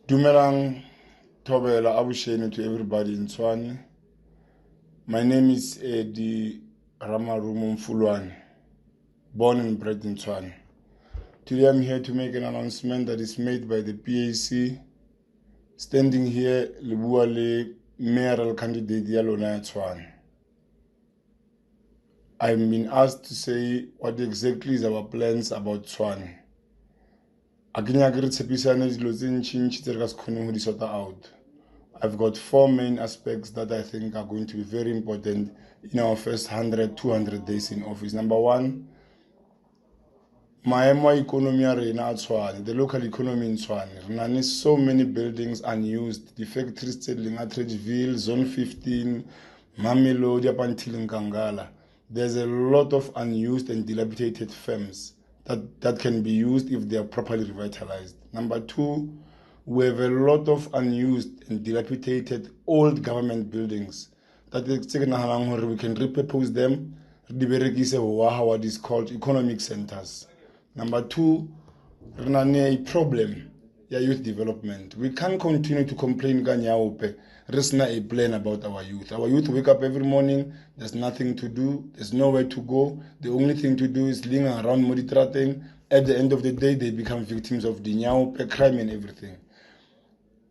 Dumelang Thobela Abusheni to everybody in Tshwane. My name is Eddie Ramarumo Mfulwane, born and bred in Tshwane. Today I'm here to make an announcement that is made by the PAC. Standing here, Lebua le mayoral candidate ya lona ya Tshwane. I've been asked to say what exactly is our plans about Tshwane. I've got 4 main aspects that I think are going to be very important in our first 100, 200 days in office. Number one, maemo economy arena Tshwane, the local economy in Tshwane. There are so many buildings unused. The factories selling at Ridgeville, Zone 15, Mamelodi up until Nkangala. There's a lot of unused and dilapidated firms that can be used if they are properly revitalized. Number two, we have a lot of unused and dilapidated old government buildings that we can repurpose them. What is called economic centers. Number two, we have a problem ya youth development. We can't continue to complain there's not a plan about our youth. Our youth wake up every morning, there's nothing to do, there's nowhere to go. The only thing to do is ling around Moditrating. At the end of the day, they become victims of the Nyaope crime and everything.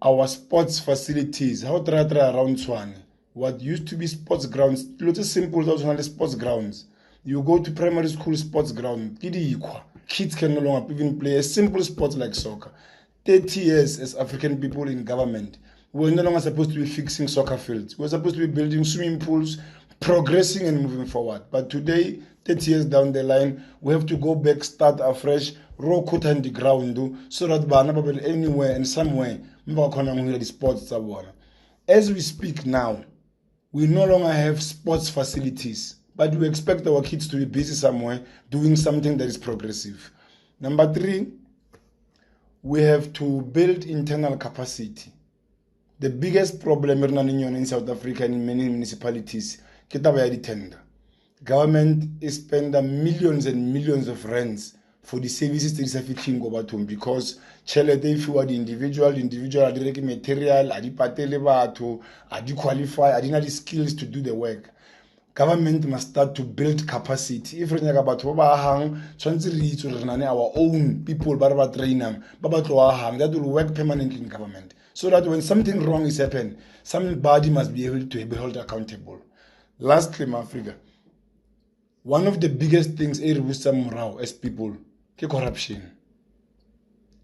Our sports facilities, how try around Tshwane, what used to be sports grounds, lots of simple sports grounds. You go to primary school sports ground, kids can no longer even play a simple sport like soccer. 30 years as African people in government, we're no longer supposed to be fixing soccer fields. We're supposed to be building swimming pools, progressing and moving forward. But today, 30 years down the line, we have to go back, start afresh, raw cut on the ground, so that anywhere and somewhere, the sports. As we speak now, we no longer have sports facilities, but we expect our kids to be busy somewhere, doing something that is progressive. Number three, we have to build internal capacity. The biggest problem in South Africa and in many municipalities is the tender. Government is spending millions and millions of rands for the services that are fitting over to because if you are the individual are the material, are the patele batho, are the qualified, are the skills to do the work. Government must start to build capacity. If we talk about our own people, that will work permanently in government. So that when something wrong is happening, somebody must be able to be held accountable. Lastly, Africa, one of the biggest things as people is corruption.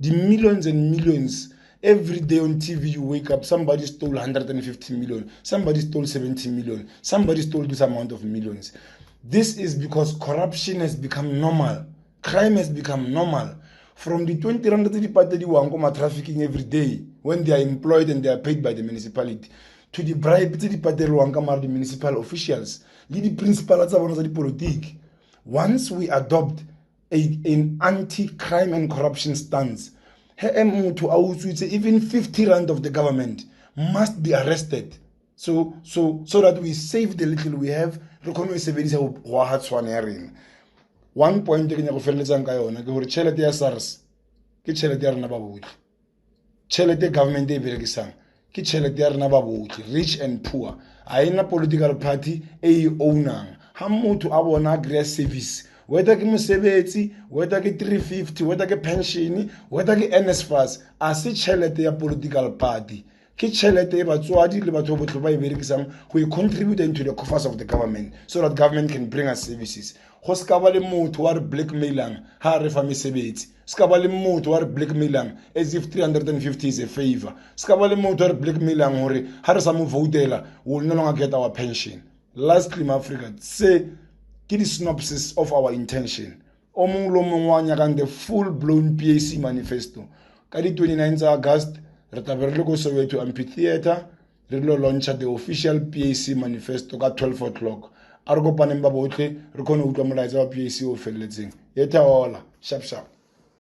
The millions and millions, every day on TV you wake up, somebody stole 150 million, somebody stole 70 million, somebody stole this amount of millions. This is because corruption has become normal. Crime has become normal. From the 20 rand that the trafficking every day when they are employed and they are paid by the municipality, to the bribe to the municipal officials, the principal of the politics. Once we adopt an anti-crime and corruption stance, even 50 rand of the government must be arrested. So that we save the little we have. One point ke go feleletsang ka yona ke gore tšhelete ya SARS ke tšhelete ya rena ba botlhe. Tšhelete government e berekisang ke tšhelete ya rena ba botlhe, rich and poor. A ena political party e ownang. Ha motho a bona great service, whether ke mosebetsi, whether ke 350, whether ke pension, whether ke NSFAS, a se tšhelete ya political party. Ke tšhelete e batswadi le batho botlhe ba e berekisang go contribute into the coffers of the government so that government can bring us services. Go ska ba le motho wa re blackmailang ha re fa mesebetsi. Ska ba le motho wa re blackmailang as if 350 is a favor. Ska ba le motho wa re blackmailang hore ha re sa mo votela we will no longer get our pension. Lastly, Africa, say ke the synopsis of our intention. O mong lo mong wa nyakang the full blown PAC manifesto. Ka di 29 August re tla be re le go Soweto Amphitheatre re lo launcha the official PAC manifesto ka 12 o'clock. A re kopaneng ba botlhe re kgone go utlwa molaetsa wa PAC o feleletseng. Eta hola, sharp.